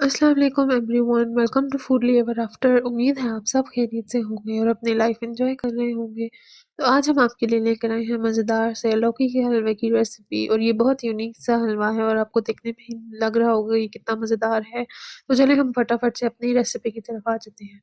अस्सलाम वालेकुम everyone, welcome to Foodly ever after. उम्मीद है आप सब खैरियत से होंगे और अपनी लाइफ एंजॉय कर रहे होंगे। तो आज हम आपके लिए लेकर आए हैं मज़ेदार से लौकी के हलवे की रेसिपी, और ये बहुत यूनिक सा हलवा है और आपको देखने में ही लग रहा होगा ये कितना मज़ेदार है। तो चलिए हम फटाफट से अपनी रेसिपी की तरफ आ जाते हैं।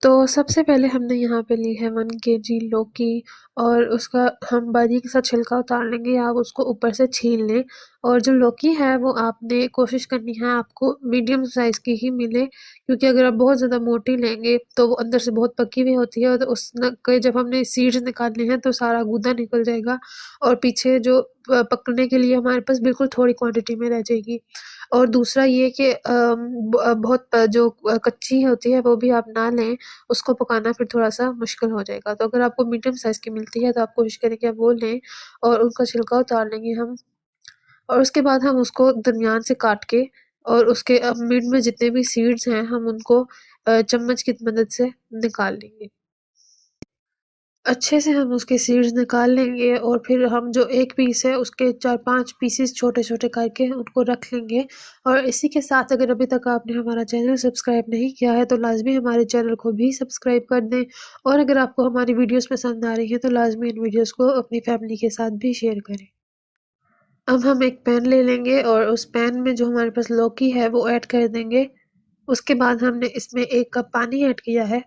तो सबसे पहले हमने यहाँ पे ली है 1 केजी लौकी, और उसका हम बारीक सा छिलका उतार लेंगे। आप उसको ऊपर से छील लें, और जो लौकी है वो आपने कोशिश करनी है आपको मीडियम साइज़ की ही मिले, क्योंकि अगर आप बहुत ज़्यादा मोटी लेंगे तो वो अंदर से बहुत पकी हुई होती है, तो उस न के जब हमने सीड्स निकालने हैं तो सारा गूदा निकल जाएगा, और पीछे जो पकने के लिए हमारे पास बिल्कुल थोड़ी क्वांटिटी में रह जाएगी। और दूसरा ये कि बहुत जो कच्ची होती है वो भी आप ना लें, उसको पकाना फिर थोड़ा-सा मुश्किल हो जाएगा। तो अगर आपको मीडियम साइज़ की मिलती है तो आप कोशिश करें कि आप वो लें, और उनका छिलका उतार लेंगे हम, और उसके बाद हम उसको दरमियान से काट के, और उसके मिड में जितने भी सीड्स हैं हम उनको चम्मच की मदद से निकाल लेंगे। अच्छे से हम उसके सीड्स निकाल लेंगे, और फिर हम जो 1 पीस है उसके 4-5 पीसेस छोटे-छोटे करके उनको रख लेंगे। और इसी के साथ अगर अभी तक आपने हमारा चैनल सब्सक्राइब नहीं किया है तो लाज़मी हमारे चैनल को भी सब्सक्राइब कर दें, और अगर आपको हमारी वीडियोज़ पसंद आ रही हैं तो लाज़मी इन वीडियोज़ को अपनी फैमिली के साथ भी शेयर करें। अब हम एक पैन ले लेंगे, और उस पैन में जो हमारे पास लौकी है वो ऐड कर देंगे। उसके बाद हमने इसमें 1 कप पानी ऐड किया है,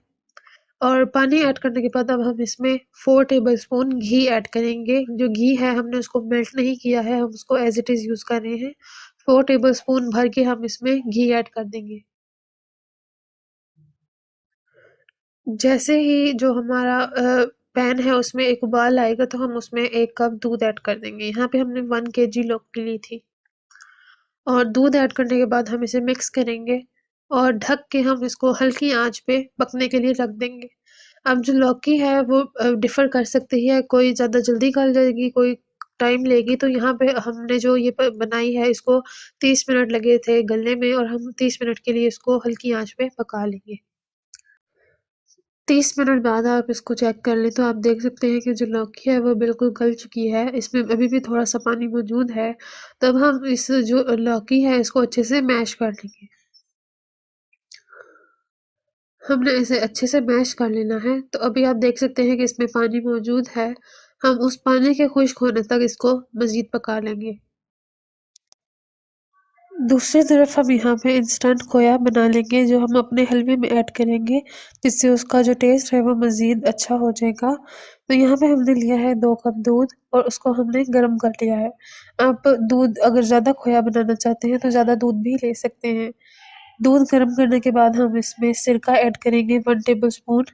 और पानी ऐड करने के बाद अब हम इसमें 4 टेबलस्पून घी ऐड करेंगे। जो घी है हमने उसको मेल्ट नहीं किया है, हम उसको एज़ इट इज़ यूज़ कर रहे हैं। 4 टेबलस्पून भर के हम इसमें घी ऐड कर देंगे। जैसे ही जो हमारा पैन है उसमें एक उबाल आएगा तो हम उसमें 1 कप दूध ऐड कर देंगे। यहाँ पे हमने 1 केजी लौकी ली थी, और दूध ऐड करने के बाद हम इसे मिक्स करेंगे, और ढक के हम इसको हल्की आँच पे पकने के लिए रख देंगे। अब जो लौकी है वो डिफ़र कर सकती है, कोई ज़्यादा जल्दी गल जाएगी, कोई टाइम लेगी। तो यहाँ पे हमने जो ये बनाई है इसको 30 मिनट लगे थे गलने में, और हम 30 मिनट के लिए इसको हल्की आँच पे पका लेंगे। 30 मिनट बाद आप इसको चेक कर लें तो आप देख सकते हैं कि जो लौकी है वो बिल्कुल गल चुकी है, इसमें अभी भी थोड़ा-सा पानी मौजूद है। तब हम इस जो लौकी है इसको अच्छे से मैश कर लेंगे। हमने इसे अच्छे से मैश कर लेना है, तो अभी आप देख सकते हैं कि इसमें पानी मौजूद है। हम उस पानी के खुश्क होने तक इसको मज़ीद पका लेंगे। दूसरी तरफ हम यहाँ पे इंस्टेंट खोया बना लेंगे, जो हम अपने हलवे में ऐड करेंगे, जिससे उसका जो टेस्ट है वो मज़ीद अच्छा हो जाएगा। तो यहाँ पे हमने लिया है 2 कप दूध, और उसको हमने गरम कर लिया है। आप दूध अगर ज़्यादा खोया बनाना चाहते हैं तो ज़्यादा दूध भी ले सकते हैं। दूध गर्म करने के बाद हम इसमें सिरका ऐड करेंगे 1 टेबलस्पून,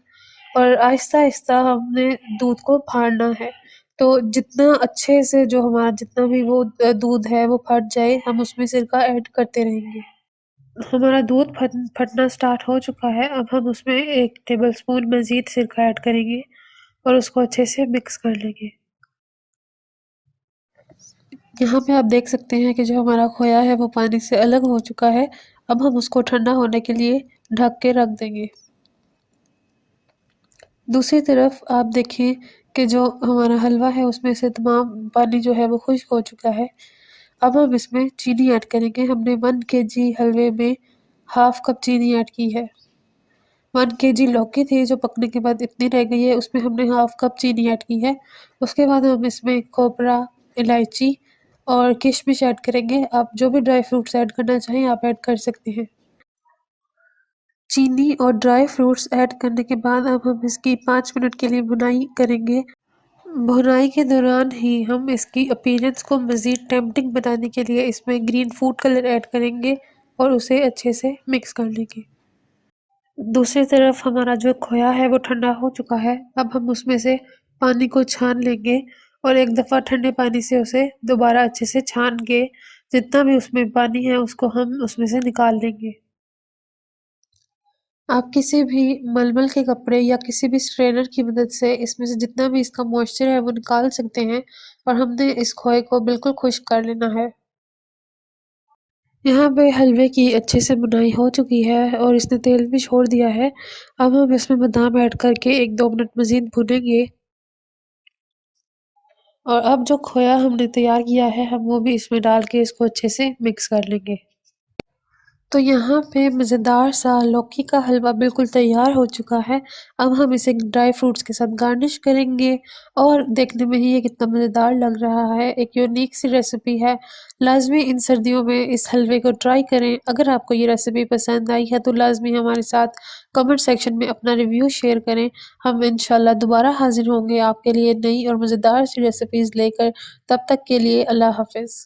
और आहिस्ता-आहिस्ता हमने दूध को फाड़ना है। तो जितना अच्छे से जो हमारा जितना भी वो दूध है वो फट जाए, हम उसमें सिरका ऐड करते रहेंगे। हमारा दूध फटना स्टार्ट हो चुका है, अब हम उसमें 1 टेबलस्पून मज़ीद सिरका ऐड करेंगे, और उसको अच्छे से मिक्स कर लेंगे। यहाँ पे आप देख सकते हैं कि जो हमारा खोया है वो पानी से अलग हो चुका है। अब हम उसको ठंडा होने के लिए ढक के रख देंगे। दूसरी तरफ आप देखिए कि जो हमारा हलवा है उसमें से तमाम पानी जो है वो खुश्क हो चुका है। अब हम इसमें चीनी ऐड करेंगे। हमने 1 केजी हलवे में हाफ़ कप चीनी ऐड की है। 1 केजी लौकी थी जो पकने के बाद इतनी रह गई है, उसमें हमने हाफ़ कप चीनी ऐड की है। उसके बाद हम इसमें खोपरा, इलायची और किशमिश ऐड करेंगे। आप जो भी ड्राई फ्रूट्स ऐड करना चाहें आप ऐड कर सकते हैं। चीनी और ड्राई फ्रूट्स ऐड करने के बाद अब हम इसकी 5 मिनट के लिए भुनाई करेंगे। भुनाई के दौरान ही हम इसकी अपीयरेंस को मज़ीद टेम्प्टिंग बनाने के लिए इसमें ग्रीन फूड कलर ऐड करेंगे, और उसे अच्छे से मिक्स कर लेंगे। दूसरी तरफ हमारा जो खोया है वो ठंडा हो चुका है। अब हम उसमें से पानी को छान लेंगे, और एक दफ़ा ठंडे पानी से उसे दोबारा अच्छे से छान के जितना भी उसमें पानी है उसको हम उसमें से निकाल लेंगे। आप किसी भी मलमल के कपड़े या किसी भी स्ट्रेनर की मदद से इसमें से जितना भी इसका मॉइस्चर है वो निकाल सकते हैं, और हमने इस खोए को बिल्कुल खुश्क कर लेना है। यहाँ पे हलवे की अच्छे से बुनाई हो चुकी है और इसने तेल भी छोड़ दिया है। अब हम इसमें बादाम ऐड करके 1-2 मिनट मज़ीद भूनेंगे, और अब जो खोया हमने तैयार किया है हम वो भी इसमें डाल के इसको अच्छे से मिक्स कर लेंगे। तो यहाँ पे मज़ेदार सा लौकी का हलवा बिल्कुल तैयार हो चुका है। अब हम इसे ड्राई फ्रूट्स के साथ गार्निश करेंगे और देखने में ही ये कितना मज़ेदार लग रहा है। एक यूनिक सी रेसिपी है। लाज़मी इन सर्दियों में इस हलवे को ट्राई करें। अगर आपको ये रेसिपी पसंद आई है तो लाज़मी हमारे साथ कमेंट सेक्शन में अपना रिव्यू शेयर करें। हम इंशाल्लाह दोबारा हाज़िर होंगे आपके लिए नई और मज़ेदार सी रेसिपीज़ लेकर। तब तक के लिए अल्लाह हाफ़िज़।